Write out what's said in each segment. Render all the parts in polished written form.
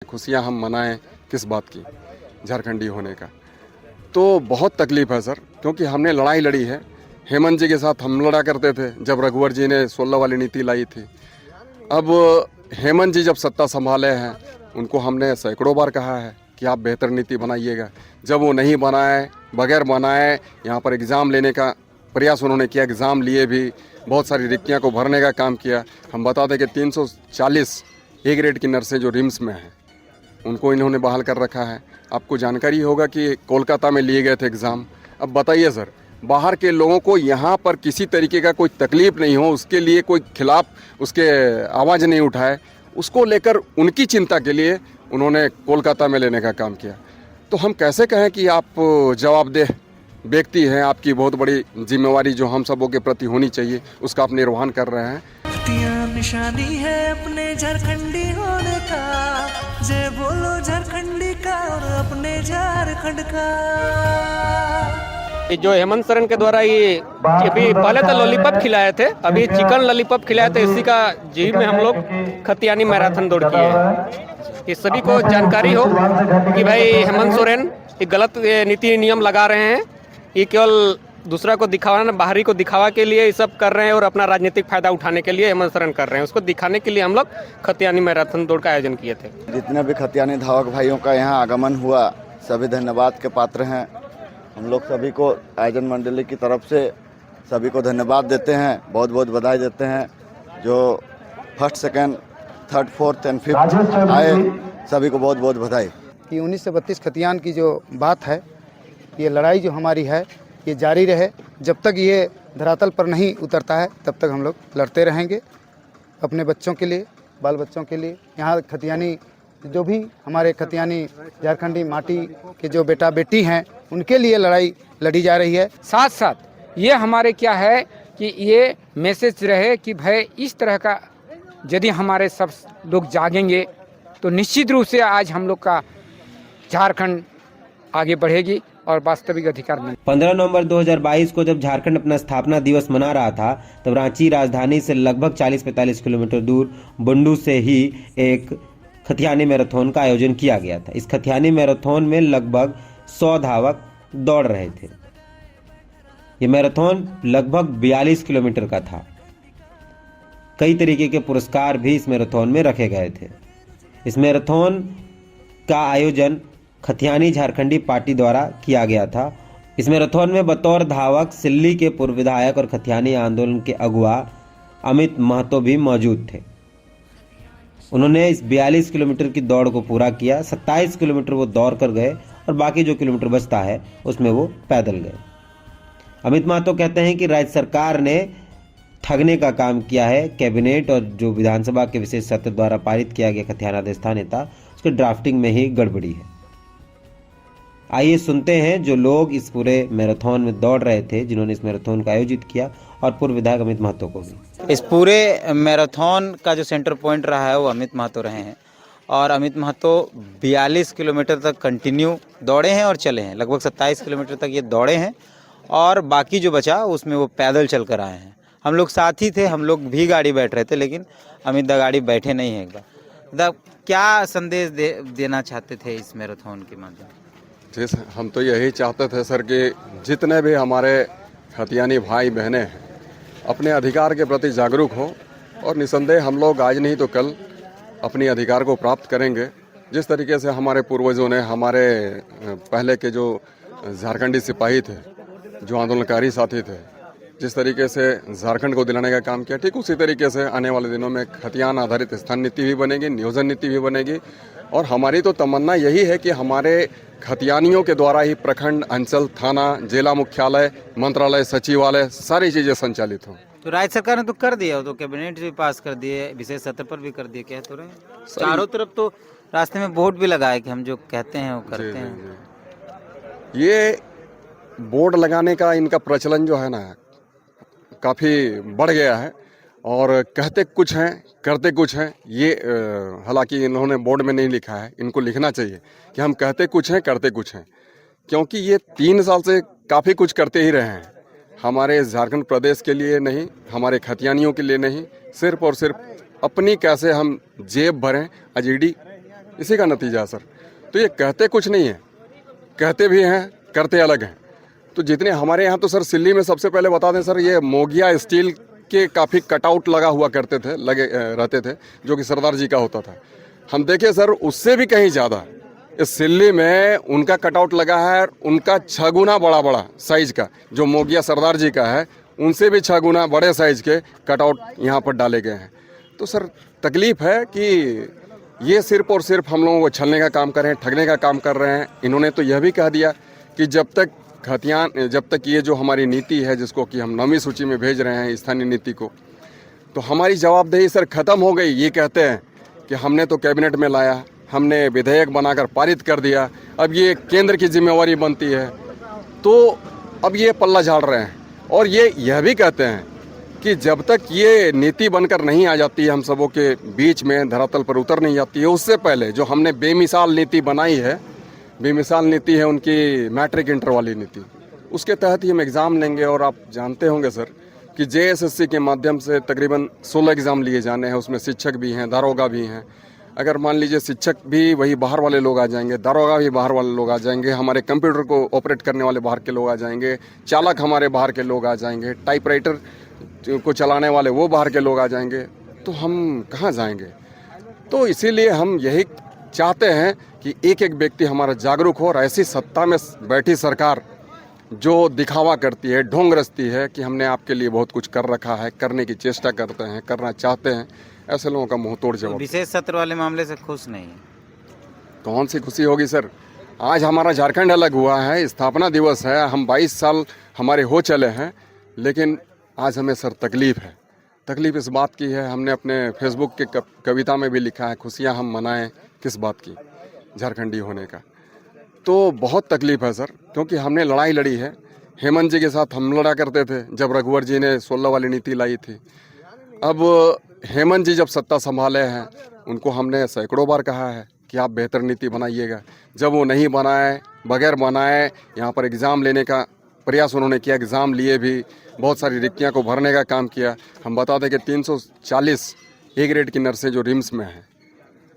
खुशियां हम मनाएं किस बात की, झारखंडी होने का। तो बहुत तकलीफ है सर, क्योंकि हमने लड़ाई लड़ी है। हेमंत जी के साथ हम लड़ा करते थे जब रघुवर जी ने 16 वाली नीति लाई थी। अब हेमंत जी जब सत्ता संभाले हैं, उनको हमने सैकड़ों बार कहा है कि आप बेहतर नीति बनाइएगा। जब वो नहीं बनाए, बगैर बनाए यहाँ पर एग्ज़ाम लेने का प्रयास उन्होंने किया, एग्ज़ाम लिए भी, बहुत सारी रिक्तियाँ को भरने का काम किया। हम बता दें कि 340 ए ग्रेड की नर्सें जो रिम्स में हैं, उनको इन्होंने बहाल कर रखा है। आपको जानकारी होगा कि कोलकाता में लिए गए थे एग्ज़ाम। अब बताइए सर, बाहर के लोगों को यहाँ पर किसी तरीके का कोई तकलीफ नहीं हो, उसके लिए कोई खिलाफ उसके आवाज़ नहीं उठाए, उसको लेकर उनकी चिंता के लिए उन्होंने कोलकाता में लेने का काम किया। तो हम कैसे कहें कि आप जवाबदेह व्यक्ति हैं, आपकी बहुत बड़ी जिम्मेवारी जो हम सबों के प्रति होनी चाहिए उसका आप निर्वहन कर रहे हैं। निशानी है अपने झारखंडी होने का, जय बोलो झारखंडी का और अपने झारखंड का। जो हेमंत सोरेन के द्वारा ये अभी पहले तो लॉलीपॉप खिलाए थे, अभी चिकन लॉलीपॉप खिलाए थे। इसी का जीव में हम लोग खतियानी मैराथन दौड़ किए हैं। कि सभी को जानकारी हो कि भाई हेमंत सोरेन ये गलत नीति नियम लगा रहे हैं। ये केवल दूसरा को दिखावा, बाहरी को दिखावा के लिए ये सब कर रहे हैं और अपना राजनीतिक फायदा उठाने के लिए हेमंत सोरेन कर रहे हैं। उसको दिखाने के लिए हम लोग खतियानी मैराथन दौड़ का आयोजन किए थे। जितने भी खतियानी धावक भाइयों का यहाँ आगमन हुआ, सभी धन्यवाद के पात्र हैं। हम लोग सभी को आयोजन मंडली की तरफ से सभी को धन्यवाद देते हैं, बहुत बहुत बधाई देते हैं। जो first, second, third, fourth and fifth आए, सभी को बहुत बहुत बधाई। कि 19 से 32 खतियान की जो बात है, ये लड़ाई जो हमारी है ये जारी रहे। जब तक ये धरातल पर नहीं उतरता है तब तक हम लोग लड़ते रहेंगे अपने बच्चों के लिए, बाल बच्चों के लिए। यहाँ खतियानी जो भी हमारे खतियानी झारखंडी माटी के जो बेटा बेटी हैं, उनके लिए लड़ाई लड़ी जा रही है। साथ साथ ये हमारे क्या है कि ये मैसेज रहे कि भाई इस तरह का यदि हमारे सब लोग जागेंगे तो निश्चित रूप से आज हम लोग का झारखंड आगे बढ़ेगी और वास्तविक अधिकार मिले। 15 नवंबर 2022 को जब झारखंड अपना स्थापना दिवस मना रहा था, तब रांची राजधानी से लगभग 40-45 किलोमीटर दूर बंडू से ही एक खतियानी मैराथन का आयोजन किया गया था। इस खतियानी मैराथन में लगभग 100 धावक दौड़ रहे थे। ये मैराथन लगभग 42 किलोमीटर का था। कई तरीके के पुरस्कार भी इस मैराथन में रखे गए थे। इस मैराथन का आयोजन खतियानी झारखंडी पार्टी द्वारा किया गया था। इस मैराथन में बतौर धावक सिल्ली के पूर्व विधायक और खतियानी आंदोलन के अगुवा अमित महतो भी मौजूद थे। उन्होंने इस 42 किलोमीटर की दौड़ को पूरा किया। 27 किलोमीटर वो दौड़ कर गए और बाकी जो किलोमीटर बचता है उसमें वो पैदल गए। अमित महतो कहते हैं कि राज्य सरकार ने ठगने का काम किया है। कैबिनेट और जो विधानसभा के विशेष सत्र द्वारा पारित किया गया खतियाना स्थानीय था, उसके ड्राफ्टिंग में ही गड़बड़ी है। आइए सुनते हैं जो लोग इस पूरे मैराथन में दौड़ रहे थे, जिन्होंने इस मैराथन का आयोजित किया, और पूर्व विधायक अमित महतो को भी। इस पूरे मैराथन का जो सेंटर पॉइंट रहा है वो अमित महतो रहे हैं। और अमित महतो 42 किलोमीटर तक कंटिन्यू दौड़े हैं और चले हैं। लगभग 27 किलोमीटर तक ये दौड़े हैं और बाकी जो बचा उसमें वो पैदल चल कर आए हैं। हम लोग साथी थे, हम लोग भी गाड़ी बैठ रहे थे, लेकिन अमित दा गाड़ी बैठे नहीं है। एक बार क्या संदेश देना चाहते थे इस मैराथन के माध्यम से? जी सर, हम तो यही चाहते थे सर कि जितने भी हमारे खतियानी भाई बहनें हैं अपने अधिकार के प्रति जागरूक हो, और निसंदेह हम लोग आज नहीं तो कल अपने अधिकार को प्राप्त करेंगे। जिस तरीके से हमारे पूर्वजों ने, हमारे पहले के जो झारखंडी सिपाही थे, जो आंदोलनकारी साथी थे, जिस तरीके से झारखंड को दिलाने का काम किया, ठीक उसी तरीके से आने वाले दिनों में खतियान आधारित स्थान नीति भी बनेगी, नियोजन नीति भी बनेगी। और हमारी तो तमन्ना यही है कि हमारे खतियानियों के द्वारा ही प्रखंड, अंचल, थाना, जिला मुख्यालय, मंत्रालय, सचिवालय, सारी चीज़ें संचालित हों। तो राज्य सरकार ने तो कर दिया, तो कैबिनेट भी पास कर दिए, विशेष सत्र पर भी कर दिए, कह तो रहे हैं। चारों तरफ तो रास्ते में बोर्ड भी लगाए कि हम जो कहते हैं वो करते हैं। ये बोर्ड लगाने का इनका प्रचलन जो है ना, काफ़ी बढ़ गया है, और कहते कुछ हैं करते कुछ हैं। ये हालांकि इन्होंने बोर्ड में नहीं लिखा है, इनको लिखना चाहिए कि हम कहते कुछ हैं करते कुछ हैं, क्योंकि ये 3 साल से काफ़ी कुछ करते ही रहे हैं। हमारे झारखंड प्रदेश के लिए नहीं, हमारे खतियानियों के लिए नहीं, सिर्फ और सिर्फ अपनी कैसे हम जेब भरें, अजीडी इसी का नतीजा है सर। तो ये कहते कुछ नहीं है, कहते भी हैं, करते अलग हैं। तो जितने हमारे यहाँ तो सर सिल्ली में सबसे पहले बता दें सर, ये मोगिया स्टील के काफ़ी कटआउट लगा हुआ करते थे, लगे रहते थे, जो कि सरदार जी का होता था। हम देखे सर उससे भी कहीं ज़्यादा इस सिल्ली में उनका कटआउट लगा है, उनका 6 गुना बड़ा साइज का, जो मोगिया सरदार जी का है उनसे भी 6 गुना बड़े साइज के कटआउट यहाँ पर डाले गए हैं। तो सर तकलीफ है कि ये सिर्फ और सिर्फ हम लोगों को छलने का काम कर रहे हैं, ठगने का काम कर रहे हैं। इन्होंने तो यह भी कह दिया कि जब तक ये जो हमारी नीति है, जिसको कि हम 9वीं सूची में भेज रहे हैं स्थानीय नीति को, तो हमारी जवाबदेही सर ख़त्म हो गई। ये कहते हैं कि हमने तो कैबिनेट में लाया, हमने विधेयक बनाकर पारित कर दिया, अब ये केंद्र की जिम्मेवारी बनती है। तो अब ये पल्ला झाड़ रहे हैं और ये यह भी कहते हैं कि जब तक ये नीति बनकर नहीं आ जाती है, हम सबों के बीच में धरातल पर उतर नहीं जाती है, उससे पहले जो हमने बेमिसाल नीति बनाई है, बेमिसाल नीति है उनकी मैट्रिक इंटर वाली नीति, उसके तहत ही हम एग्ज़ाम लेंगे। और आप जानते होंगे सर कि JSSC के माध्यम से तकरीबन 16 एग्ज़ाम लिए जाने हैं, उसमें शिक्षक भी हैं, दारोगा भी हैं। अगर मान लीजिए शिक्षक भी वही बाहर वाले लोग आ जाएंगे, दारोगा भी बाहर वाले लोग आ जाएंगे, हमारे कंप्यूटर को ऑपरेट करने वाले बाहर के लोग आ जाएंगे, चालक हमारे बाहर के लोग आ जाएंगे, टाइपराइटर को चलाने वाले वो बाहर के लोग आ जाएंगे, तो हम कहाँ जाएंगे? तो इसीलिए हम यही चाहते हैं कि एक एक व्यक्ति हमारा जागरूक हो और ऐसी सत्ता में बैठी सरकार जो दिखावा करती है, ढोंग रचती है कि हमने आपके लिए बहुत कुछ कर रखा है, करने की चेष्टा करते हैं, करना चाहते हैं, ऐसे लोगों का मुंह तोड़ जवाब। विशेष सत्र वाले मामले से खुश नहीं है? कौन सी खुशी होगी सर? आज हमारा झारखंड अलग हुआ है, स्थापना दिवस है, हम 22 साल हमारे हो चले हैं, लेकिन आज हमें सर तकलीफ़ है। तकलीफ़ इस बात की है, हमने अपने फेसबुक के कविता में भी लिखा है, खुशियाँ हम मनाएं किस बात की, झारखंडी होने का। तो बहुत तकलीफ़ है सर, क्योंकि हमने लड़ाई लड़ी है। हेमंत जी के साथ हम लड़ा करते थे जब रघुवर जी ने 16 वाली नीति लाई थी। अब हेमंत जी जब सत्ता संभाले हैं, उनको हमने सैकड़ों बार कहा है कि आप बेहतर नीति बनाइएगा। जब वो नहीं बनाए, बगैर बनाए यहाँ पर एग्ज़ाम लेने का प्रयास उन्होंने किया, एग्ज़ाम लिए भी, बहुत सारी रिक्तियाँ को भरने का काम किया। हम बता दें कि 340 A ग्रेड की नर्सें जो रिम्स में हैं,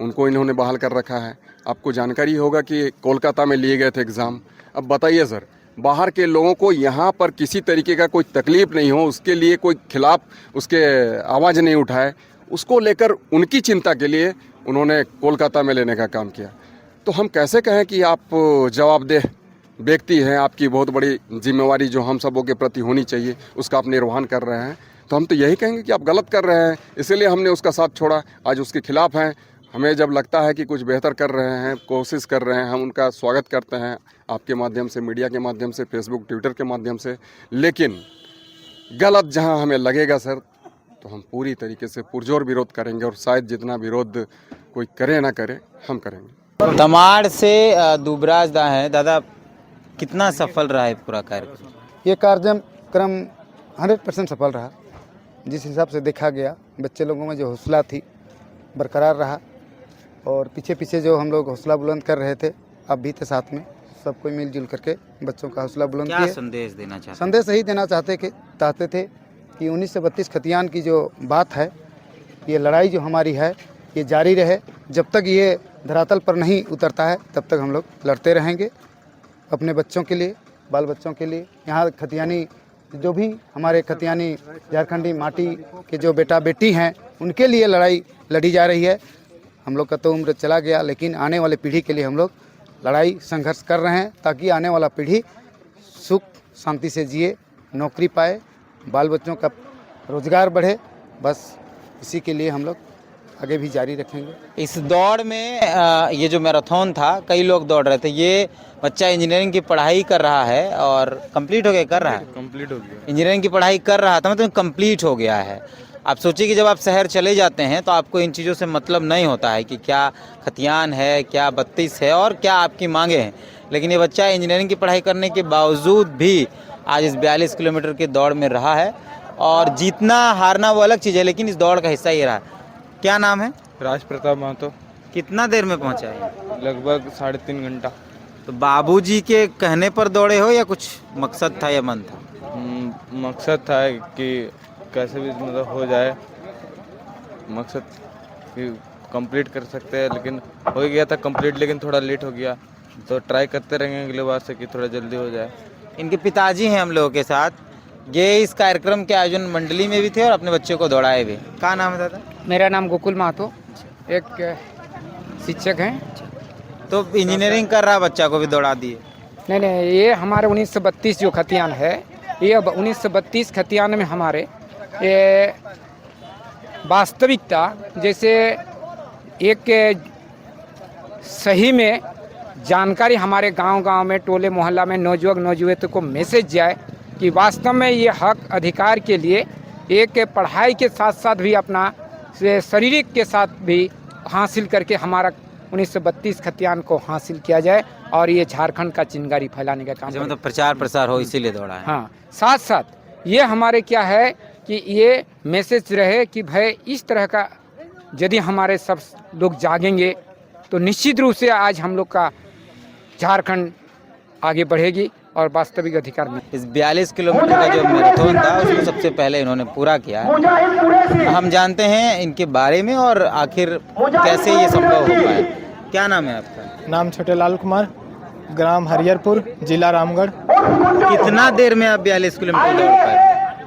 उनको इन्होंने बहाल कर रखा है। आपको जानकारी होगा कि कोलकाता में लिए गए थे एग्ज़ाम। अब बताइए सर, बाहर के लोगों को यहाँ पर किसी तरीके का कोई तकलीफ़ नहीं हो, उसके लिए कोई खिलाफ उसके आवाज़ नहीं उठाए, उसको लेकर उनकी चिंता के लिए उन्होंने कोलकाता में लेने का काम किया। तो हम कैसे कहें कि आप जवाबदेह व्यक्ति हैं, आपकी बहुत बड़ी जिम्मेवारी जो हम सबों के प्रति होनी चाहिए उसका आप निर्वहन कर रहे हैं। तो हम तो यही कहेंगे कि आप गलत कर रहे हैं, इसीलिए हमने उसका साथ छोड़ा। आज उसके खिलाफ हैं। हमें जब लगता है कि कुछ बेहतर कर रहे हैं, कोशिश कर रहे हैं, हम उनका स्वागत करते हैं आपके माध्यम से, मीडिया के माध्यम से, फेसबुक ट्विटर के माध्यम से। लेकिन गलत जहां हमें लगेगा सर, तो हम पूरी तरीके से पुरजोर विरोध करेंगे और शायद जितना विरोध कोई करे ना करे, हम करेंगे। तमाड़ से दुबराज दा है दादा, कितना सफल रहा है पूरा कार्यक्रम? ये कार्यक्रम 100% सफल रहा। जिस हिसाब से देखा गया, बच्चे लोगों में जो हौसला थी बरकरार रहा, और पीछे पीछे जो हम लोग हौसला बुलंद कर रहे थे, अब भी थे साथ में, सब कोई मिलजुल करके बच्चों का हौसला बुलंद किया। क्या संदेश देना चाहते? संदेश यही देना चाहते थे कि 19 से 32 खतियान की जो बात है, ये लड़ाई जो हमारी है, ये जारी रहे। जब तक ये धरातल पर नहीं उतरता है, तब तक हम लोग लड़ते रहेंगे अपने बच्चों के लिए, बाल बच्चों के लिए। यहाँ खतियानी जो भी हमारे खतियानी झारखंडी माटी के जो बेटा बेटी हैं, उनके लिए लड़ाई लड़ी जा रही है। हम लोग का तो उम्र चला गया, लेकिन आने वाले पीढ़ी के लिए हम लोग लड़ाई संघर्ष कर रहे हैं, ताकि आने वाला पीढ़ी सुख शांति से जिए, नौकरी पाए, बाल बच्चों का रोजगार बढ़े। बस इसी के लिए हम लोग आगे भी जारी रखेंगे। इस दौड़ में ये जो मैराथन था, कई लोग दौड़ रहे थे। ये बच्चा इंजीनियरिंग की पढ़ाई कर रहा है और कंप्लीट हो गया, कर रहा है, कंप्लीट हो गया। इंजीनियरिंग की पढ़ाई कर रहा था, मतलब कंप्लीट हो गया है। आप सोचिए कि जब आप शहर चले जाते हैं तो आपको इन चीज़ों से मतलब नहीं होता है कि क्या खतियान है, क्या 32 है और क्या आपकी मांगे हैं। लेकिन ये बच्चा इंजीनियरिंग की पढ़ाई करने के बावजूद भी आज इस 42 किलोमीटर की दौड़ में रहा है। और जीतना हारना वो अलग चीज़ है, लेकिन इस दौड़ का हिस्सा ये रहा। क्या नाम है? राज प्रताप महतो। कितना देर में पहुंचा है? लगभग 3.5 घंटा। तो बाबूजी के कहने पर दौड़े हो या कुछ मकसद था या मन था? मकसद था कि कैसे भी मतलब हो जाए, मकसद कि कंप्लीट कर सकते हैं, लेकिन हो गया था कंप्लीट, लेकिन थोड़ा लेट हो गया, तो ट्राई करते रहेंगे अगले बार से कि थोड़ा जल्दी हो जाए। इनके पिताजी हैं हम लोगों के साथ, ये इस कार्यक्रम के आयोजन मंडली में भी थे और अपने बच्चों को दौड़ाए भी। क्या नाम है दादा? मेरा नाम गोकुल महतो, एक शिक्षक हैं। तो इंजीनियरिंग कर रहा बच्चा को भी दौड़ा दिए? नहीं, ये हमारे 1932 जो खतियान है, ये अब 1932 खतियान में हमारे ये वास्तविकता जैसे एक सही में जानकारी हमारे गांव-गांव में, टोले मोहल्ला में नौजुवान को मैसेज जाए कि वास्तव में ये हक अधिकार के लिए एक पढ़ाई के साथ साथ भी अपना शारीरिक के साथ भी हासिल करके हमारा 1932 खतियान को हासिल किया जाए और ये झारखंड का चिंगारी फैलाने का काम। मतलब प्रचार प्रसार हो इसीलिए दौड़ा है। हाँ, साथ साथ ये हमारे क्या है कि ये मैसेज रहे कि भाई इस तरह का यदि हमारे सब लोग जागेंगे तो निश्चित रूप से आज हम लोग का झारखंड आगे बढ़ेगी और वास्तविक अधिकार में। इस 42 किलोमीटर का जो मैराथन था उसको सबसे पहले इन्होंने पूरा किया है। हम जानते हैं इनके बारे में और आखिर कैसे ये संभव हो पाया। क्या नाम है आपका? नाम छोटे लाल कुमार, ग्राम हरिहरपुर, जिला रामगढ़। कितना देर में आप 42 किलोमीटर दौड़ पाए?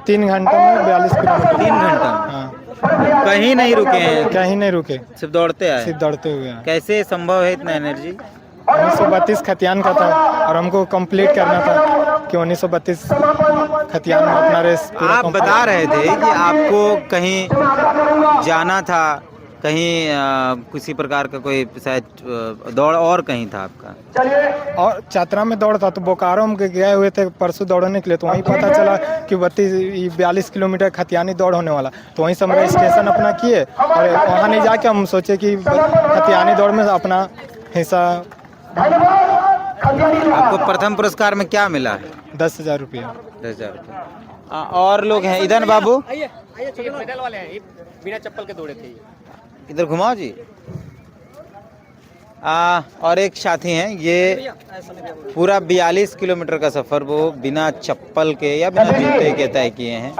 3 घंटे में 42 किलोमीटर। 3 घंटा में? हाँ। कहीं नहीं रुके हैं? कहीं नहीं रुके, सिर्फ दौड़ते आए? सिर्फ दौड़ते हुए आए। कैसे संभव है इतना एनर्जी? 1932 खतियान का था और हमको कंप्लीट करना था कि 1932 खतियान में अपना रेस। आप बता रहे थे कि आपको कहीं जाना था, कहीं किसी प्रकार का कोई शायद दौड़ और कहीं था आपका? और चातरा में दौड़ था, तो बोकारो में गए हुए थे परसों दौड़ने के लिए, तो वहीं पता चला कि 42 किलोमीटर खतियानी दौड़ होने वाला, तो वहीं से हम रजिस्ट्रेशन अपना किए और वहाँ नहीं जाके हम सोचे कि खतियानी दौड़ में अपना हिस्सा। आपको प्रथम पुरस्कार में क्या मिला है? 10,000 रुपया। 10,000 रुपये। और लोग हैं इधर? बाबू पैदल वाले हैं, बिना चप्पल के दौड़े थे। इधर घुमाओ जी। और एक साथी हैं, ये पूरा 42 किलोमीटर का सफर वो बिना चप्पल के या बिना जूते के तय किए हैं।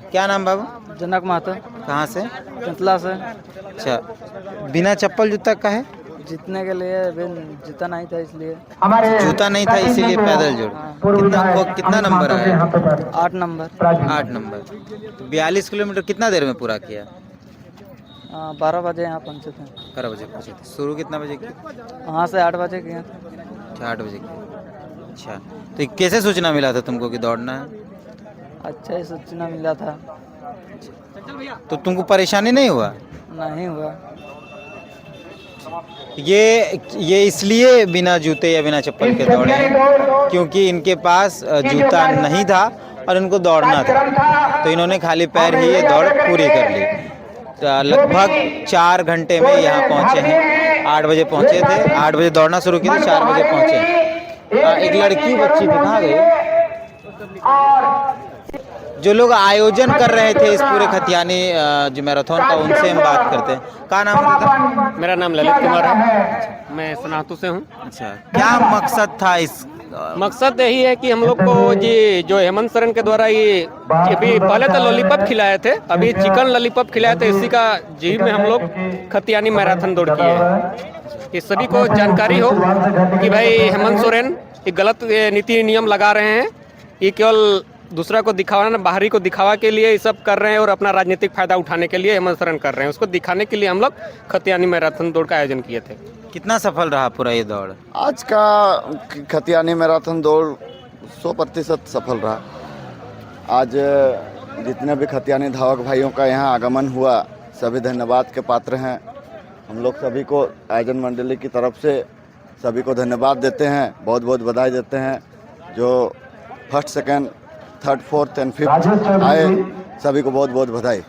क्या नाम बाबू? जनक महतो। कहाँ से? चंतला से। अच्छा, बिना चप्पल जूता का है? जीतने के लिए जूता नहीं था इसलिए। जूता नहीं था इसीलिए पैदल जुड़। कितना नंबर आया? 8 नंबर। 8 नंबर। तो 42 किलोमीटर कितना देर में पूरा किया? 12 बजे यहाँ पहुँचे थे। 12 बजे पहुँचे थे। शुरू कितना बजे की? वहाँ से 8 बजे किया था। 8 बजे की। अच्छा, तो कैसे सूचना मिला था तुमको कि दौड़ना है? अच्छा ही सूचना मिला था। तो तुमको परेशानी नहीं हुआ? नहीं हुआ। ये इसलिए बिना जूते या बिना चप्पल के दौड़े क्योंकि इनके पास जूता नहीं था और इनको दौड़ना था, तो इन्होंने खाली पैर ही ये दौड़ पूरी कर ली। तो लगभग 4 घंटे में यहाँ पहुँचे हैं। 8 बजे पहुँचे थे, 8 बजे दौड़ना शुरू की थी, 4 बजे पहुँचे। एक लड़की बच्ची थी, कहाँ गई? जो लोग आयोजन कर रहे थे इस पूरे खतियानी जो मैराथन का, उनसे हम बात करते हैं। क्या नाम है दादा? मेरा नाम ललित कुमार है, मैं सनातु से हूँ। अच्छा, क्या मकसद था इस? मकसद यही है कि हम लोग को जी जो हेमंत सोरेन के द्वारा ये अभी पहले तो लॉलीपॉप खिलाए थे, अभी चिकन लॉलीपॉप खिलाए थे, इसी का जी में हम लोग खतियानी मैराथन दौड़ किए हैं कि सभी को जानकारी हो कि भाई हेमंत सोरेन ये गलत नीति नियम लगा रहे हैं, ये केवल दूसरा को दिखावा, बाहरी को दिखावा के लिए ये सब कर रहे हैं और अपना राजनीतिक फायदा उठाने के लिए हेमंत सोरेन कर रहे हैं। उसको दिखाने के लिए हम लोग खतियानी मैराथन दौड़ का आयोजन किए थे। कितना सफल रहा पूरा ये दौड़? आज का खतियानी मैराथन दौड़ 100% सफल रहा। आज जितने भी खतियानी धावक भाइयों का यहाँ आगमन हुआ, सभी धन्यवाद के पात्र हैं। हम लोग सभी को आयोजन मंडली की तरफ से सभी को धन्यवाद देते हैं, बहुत बहुत बधाई देते हैं। जो first, second, third, fourth and fifth आए, सभी को बहुत बहुत बधाई।